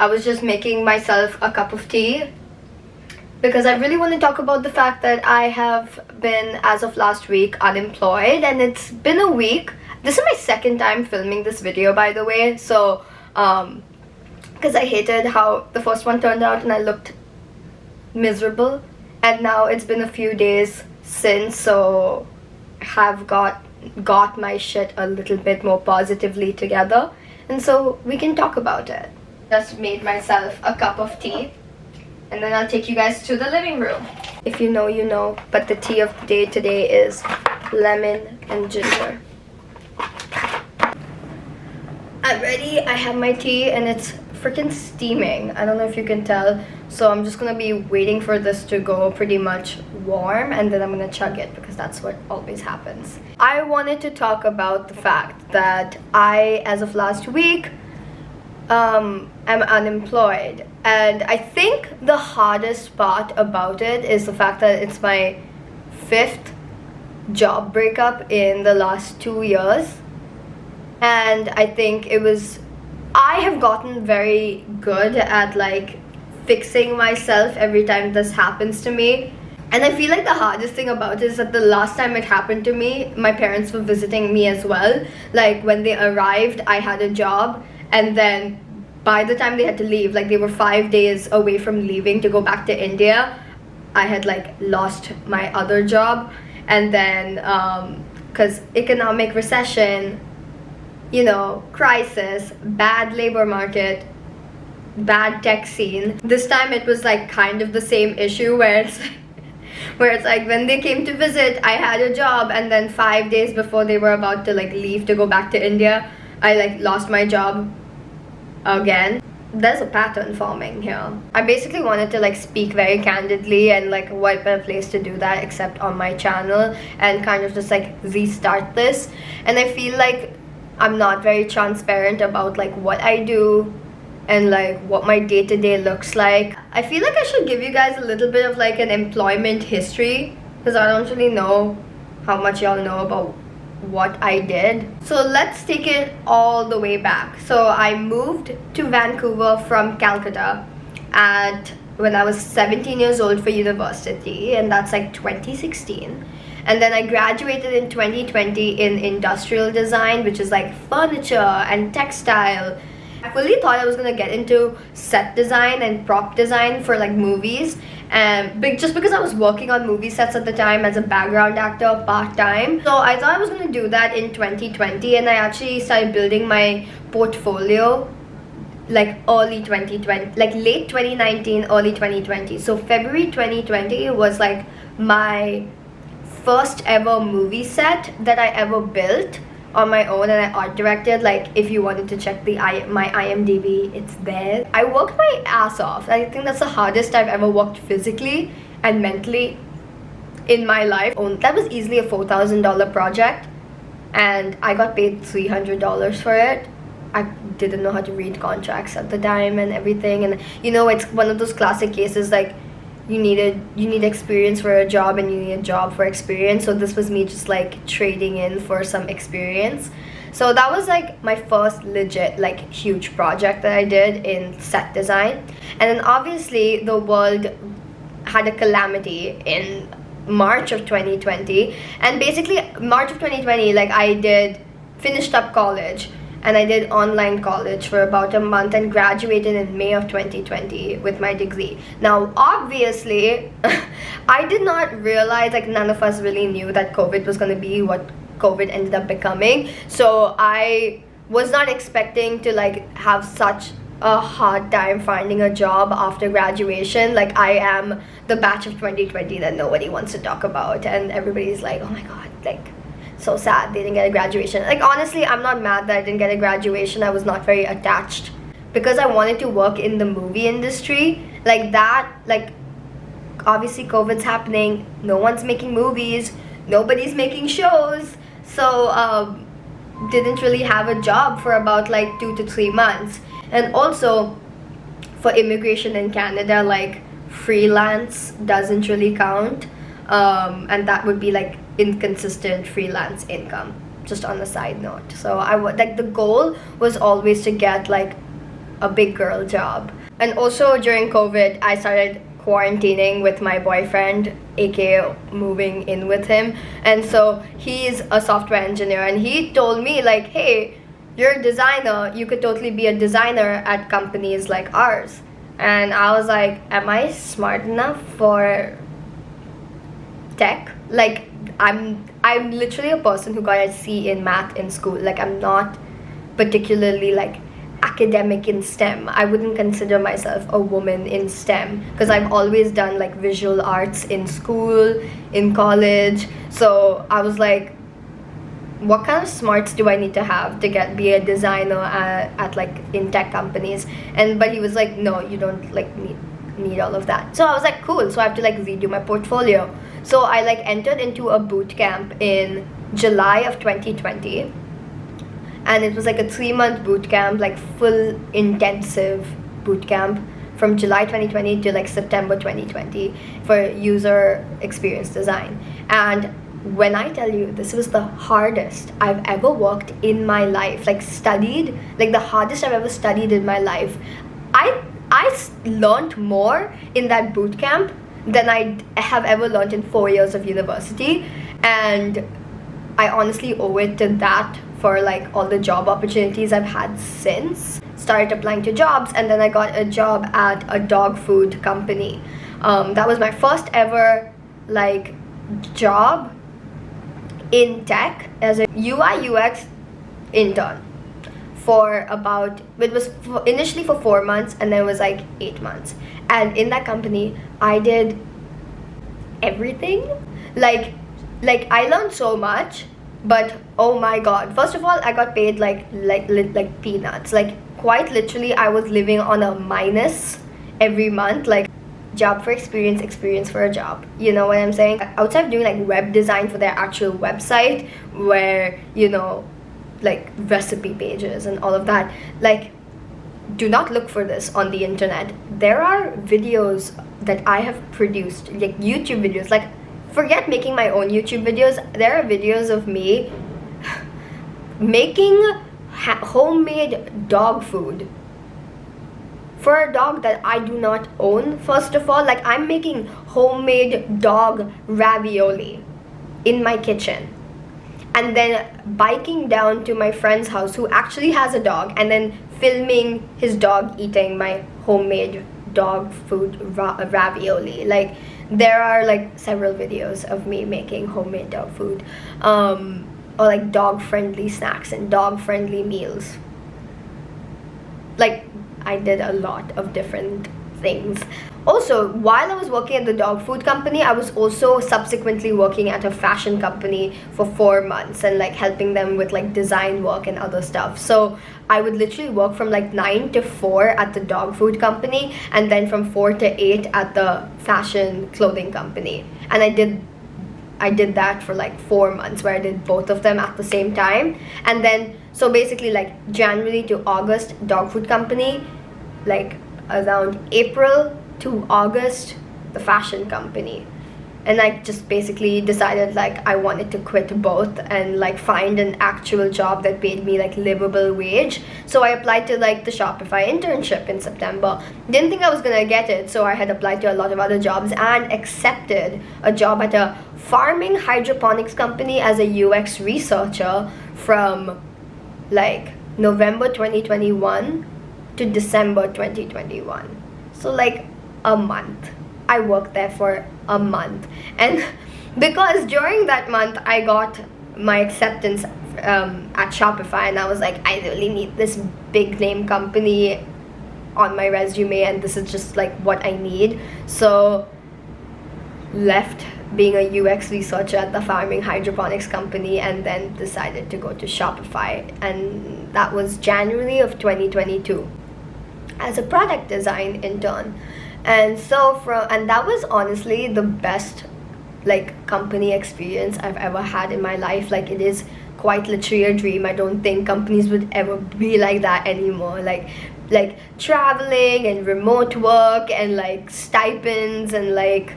I was just making myself a cup of tea because I really want to talk about the fact that I have been, as of last week, unemployed, and it's been a week. This is my second time filming this video, by the way, so because I hated how the first one turned out and I looked miserable, and now it's been a few days since, so I have got my shit a little bit more positively together, and so we can talk about it. Just made myself a cup of tea, and then I'll take you guys to the living room. If you know, you know, but the tea of the day today is lemon and ginger. I'm ready. I have my tea and it's freaking steaming. I don't know if you can tell, so I'm just gonna be waiting for this to go pretty much warm, and then I'm gonna chug it because that's what always happens. I wanted to talk about the fact that I, as of last week, am unemployed, and I think the hardest part about it is the fact that it's my 5th job breakup in the last 2 years, and I think I have gotten very good at like fixing myself every time this happens to me. And I feel like the hardest thing about it is that the last time it happened to me, my parents were visiting me as well. Like when they arrived, I had a job, and then by the time they had to leave, like they were 5 days away from leaving to go back to India, I had like lost my other job. And then because economic recession, you know, crisis, bad labor market, bad tech scene. This time it was like kind of the same issue where it's like when they came to visit, I had a job, and then 5 days before they were about to like leave to go back to India, I like lost my job again. There's a pattern forming here. I basically wanted to like speak very candidly, and like what better place to do that except on my channel, and kind of just like restart this. And I feel like I'm not very transparent about like what I do and like what my day-to-day looks like. I feel like I should give you guys a little bit of like an employment history, because I don't really know how much y'all know about what I did. So let's take it all the way back. So I moved to Vancouver from Calcutta when I was 17 years old for university, and that's like 2016. And then I graduated in 2020 in industrial design, which is like furniture and textile. I fully thought I was gonna get into set design and prop design for like movies, and just because I was working on movie sets at the time as a background actor part-time. So I thought I was gonna do that in 2020, and I actually started building my portfolio like early 2020, like late 2019, early 2020. So February 2020 was like my first ever movie set that I ever built on my own, and I art directed. Like if you wanted to check my IMDb, it's there. I worked my ass off. I think that's the hardest I've ever worked physically and mentally in my life. That was easily a $4,000 project, and I got paid $300 for it. I didn't know how to read contracts at the time and everything, and you know, it's one of those classic cases like you need experience for a job and you need a job for experience. So this was me just like trading in for some experience. So that was like my first legit like huge project that I did in set design. And then obviously the world had a calamity in March of 2020, and basically March of 2020, like I finished up college, and I did online college for about a month and graduated in May of 2020 with my degree. Now, obviously, I did not realize, like none of us really knew that COVID was gonna be what COVID ended up becoming. So I was not expecting to like have such a hard time finding a job after graduation. Like I am the batch of 2020 that nobody wants to talk about, and everybody's like, oh my God, like, so sad they didn't get a graduation. Like honestly, I'm not mad that I didn't get a graduation. I was not very attached because I wanted to work in the movie industry. Like that, like obviously COVID's happening, no one's making movies, nobody's making shows, so didn't really have a job for about like 2 to 3 months. And also for immigration in Canada, like freelance doesn't really count, and that would be like inconsistent freelance income, just on a side note. So I would like, the goal was always to get like a big girl job. And also during COVID, I started quarantining with my boyfriend, aka moving in with him. And so he's a software engineer, and he told me like, hey, you're a designer, you could totally be a designer at companies like ours. And I was like, am I smart enough for tech? Like, I'm literally a person who got a C in math in school. Like, I'm not particularly like academic in STEM. I wouldn't consider myself a woman in STEM because I've always done like visual arts in school, in college. So I was like, what kind of smarts do I need to have to be a designer at like in tech companies? But he was like, no, you don't like need all of that. So I was like, cool. So I have to like redo my portfolio. So I like entered into a boot camp in July of 2020, and it was like a 3-month boot camp, like full intensive boot camp from July 2020 to like September 2020 for user experience design. And when I tell you, this was the hardest I've ever worked in my life, like studied, like the hardest I've ever studied in my life. I learned more in that boot camp than I have ever learned in 4 years of university. And I honestly owe it to that for like all the job opportunities I've had since. Started applying to jobs, and then I got a job at a dog food company. That was my first ever like job in tech as a UI UX intern initially for 4 months, and then it was like 8 months. And in that company I did everything. Like I learned so much, but oh my god, first of all, I got paid like peanuts. Like quite literally I was living on a minus every month. Like, job for experience, experience for a job, you know what I'm saying? Outside of doing like web design for their actual website, where, you know, like recipe pages and all of that, like, do not look for this on the internet. There are videos that I have produced, like YouTube videos. Like, forget making my own YouTube videos. There are videos of me making homemade dog food for a dog that I do not own. First of all, like, I'm making homemade dog ravioli in my kitchen, and then biking down to my friend's house who actually has a dog, and then filming his dog eating my homemade dog food ravioli. Like, there are like several videos of me making homemade dog food, or like dog friendly snacks and dog friendly meals. Like, I did a lot of different things. Also, while I was working at the dog food company, I was also subsequently working at a fashion company for 4 months and like helping them with like design work and other stuff. So I would literally work from like 9 to 4 at the dog food company, and then from 4 to 8 at the fashion clothing company. And I did that for like 4 months, where I did both of them at the same time. And then, so basically like January to August, dog food company, like around April to August, the fashion company. And I just basically decided like I wanted to quit both and like find an actual job that paid me like livable wage. So I applied to like the Shopify internship in September. Didn't think I was gonna get it, so I had applied to a lot of other jobs and accepted a job at a farming hydroponics company as a UX researcher from like November 2021 to December 2021. So like a month. I worked there for a month, and because during that month I got my acceptance at Shopify, and I was like, I really need this big name company on my resume, and this is just like what I need. So left being a UX researcher at the farming hydroponics company, and then decided to go to Shopify, and that was January of 2022 as a product design intern. And that was honestly the best like company experience I've ever had in my life. Like, it is quite literally a dream. I don't think companies would ever be like that anymore. Like traveling and remote work and like stipends and like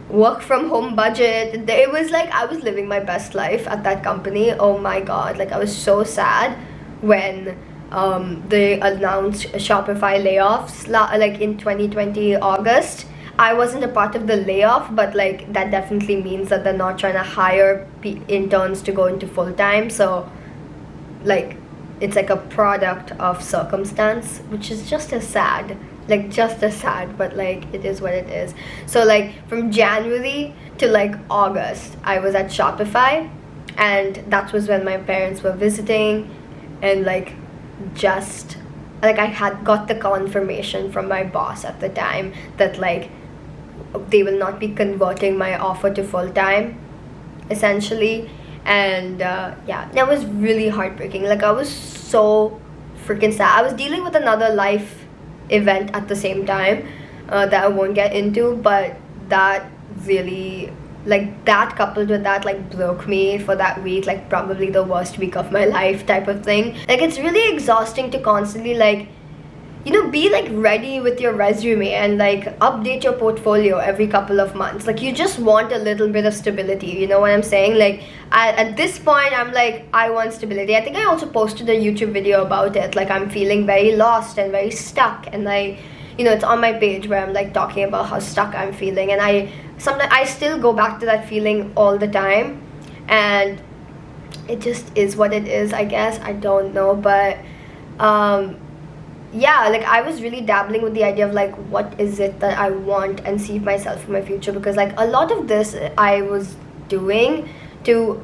work from home budget. It was like I was living my best life at that company. Oh my god, like I was so sad when they announced Shopify layoffs like in 2020 August. I wasn't a part of the layoff, but like that definitely means that they're not trying to hire interns to go into full time. So like it's like a product of circumstance, which is just as sad, but like it is what it is. So like from January to like August I was at Shopify, and that was when my parents were visiting, and like just like I had got the confirmation from my boss at the time that like they will not be converting my offer to full time, essentially. And yeah, that was really heartbreaking. Like I was so freaking sad. I was dealing with another life event at the same time that I won't get into, but that really, like that coupled with that, like broke me for that week, like probably the worst week of my life type of thing. Like it's really exhausting to constantly like, you know, be like ready with your resume and like update your portfolio every couple of months. Like you just want a little bit of stability, you know what I'm saying? Like at this point I'm like, I want stability. I think I also posted a YouTube video about it. Like I'm feeling very lost and very stuck, and like, you know, it's on my page where I'm like talking about how stuck I'm feeling, and sometimes I still go back to that feeling all the time, and it just is what it is, I guess. I don't know, but yeah, like I was really dabbling with the idea of like what is it that I want and see myself in my future, because like a lot of this I was doing to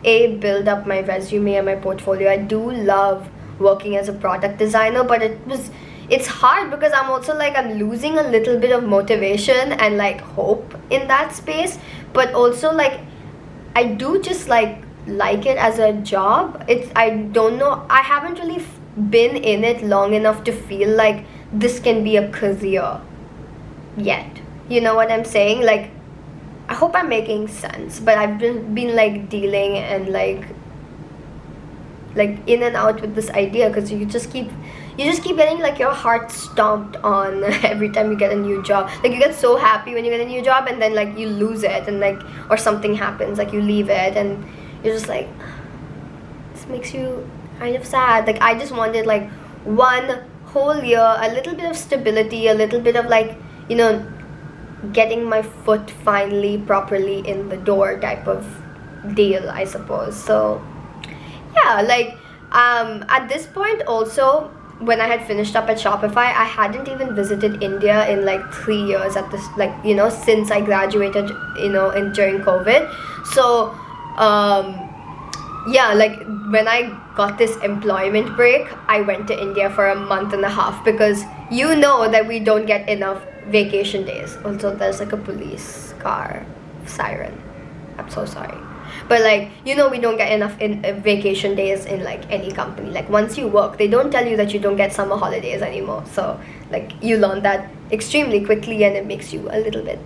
build up my resume and my portfolio. I do love working as a product designer, but it's hard because I'm also like I'm losing a little bit of motivation and like hope in that space, but also like I do just like it as a job. I don't know, I haven't really been in it long enough to feel like this can be a career yet, you know what I'm saying? Like I hope I'm making sense, but I've been like dealing and like in and out with this idea, because you just keep getting like your heart stomped on every time you get a new job. Like you get so happy when you get a new job, and then like you lose it, and like, or something happens, like you leave it, and you're just like, this makes you kind of sad. Like I just wanted like one whole year, a little bit of stability, a little bit of like, you know, getting my foot finally properly in the door type of deal, I suppose. So yeah, like at this point also, when I had finished up at Shopify, I hadn't even visited India in like 3 years at this, like, you know, since I graduated, you know, during COVID. So yeah, like when I got this employment break, I went to India for a month and a half, because you know that we don't get enough vacation days. Also, there's like a police car siren. I'm so sorry. But like, you know, we don't get enough vacation days in like any company. Like once you work, they don't tell you that you don't get summer holidays anymore. So like you learn that extremely quickly, and it makes you a little bit,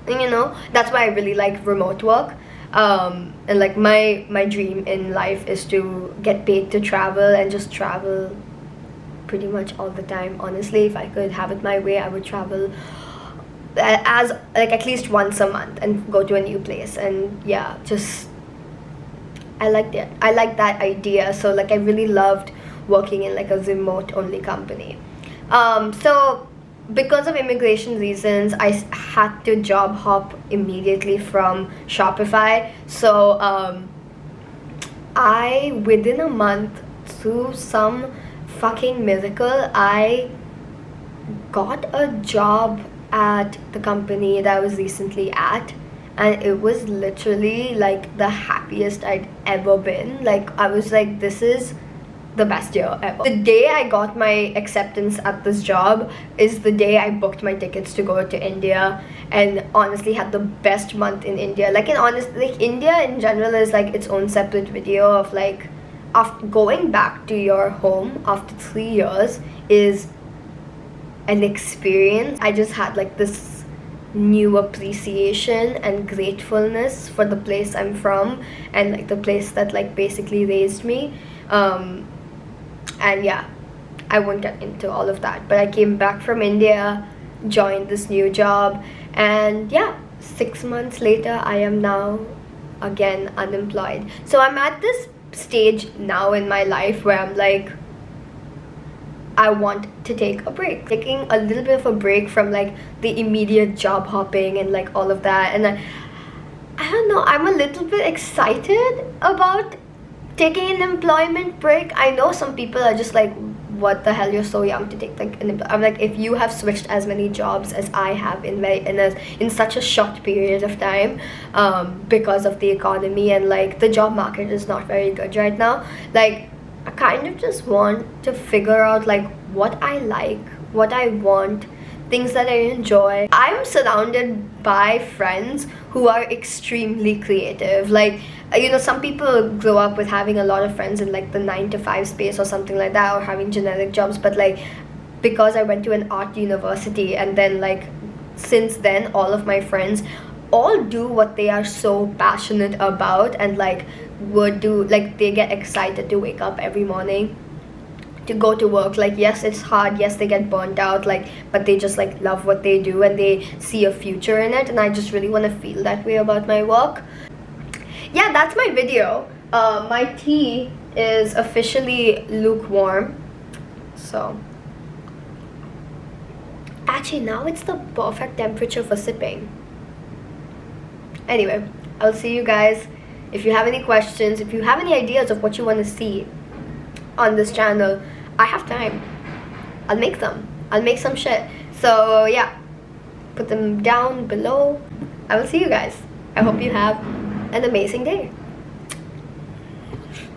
you know. That's why I really like remote work. And like my dream in life is to get paid to travel, and just travel pretty much all the time. Honestly, if I could have it my way, I would travel as like at least once a month and go to a new place. And yeah, just I like that idea. So like I really loved working in like a remote only company. So because of immigration reasons, I had to job hop immediately from Shopify. So I, within a month, through some fucking miracle, I got a job at the company that I was recently at, and it was literally like the happiest I'd ever been. Like I was like, this is the best year ever. The day I got my acceptance at this job is the day I booked my tickets to go to India, and honestly had the best month in India. Like India in general is like its own separate video of like, after going back to your home after 3 years is an experience. I just had like this new appreciation and gratefulness for the place I'm from, and like the place that like basically raised me. And yeah, I won't get into all of that, but I came back from India, joined this new job, and yeah, 6 months later I am now again unemployed. So I'm at this stage now in my life where I'm like, I want to take a break. Taking a little bit of a break from like the immediate job hopping and like all of that. And I don't know, I'm a little bit excited about taking an employment break. I know some people are just like, what the hell, you're so young to take like I'm like, if you have switched as many jobs as I have in such a short period of time, because of the economy and like the job market is not very good right now, like I kind of just want to figure out like what I like, what I want, things that I enjoy. I'm surrounded by friends who are extremely creative. Like, you know, some people grow up with having a lot of friends in like the 9 to 5 space or something like that, or having generic jobs, but like because I went to an art university, and then like since then all of my friends all do what they are so passionate about, and like would do, like they get excited to wake up every morning to go to work. Like, yes, it's hard, yes, they get burnt out, like, but they just like love what they do and they see a future in it, and I just really want to feel that way about my work. Yeah, that's my video. My tea is officially lukewarm, so actually now it's the perfect temperature for sipping. Anyway, I'll see you guys. If you have any questions, if you have any ideas of what you want to see on this channel, I have time. I'll make them. I'll make some shit. So yeah, put them down below. I will see you guys. I hope you have an amazing day.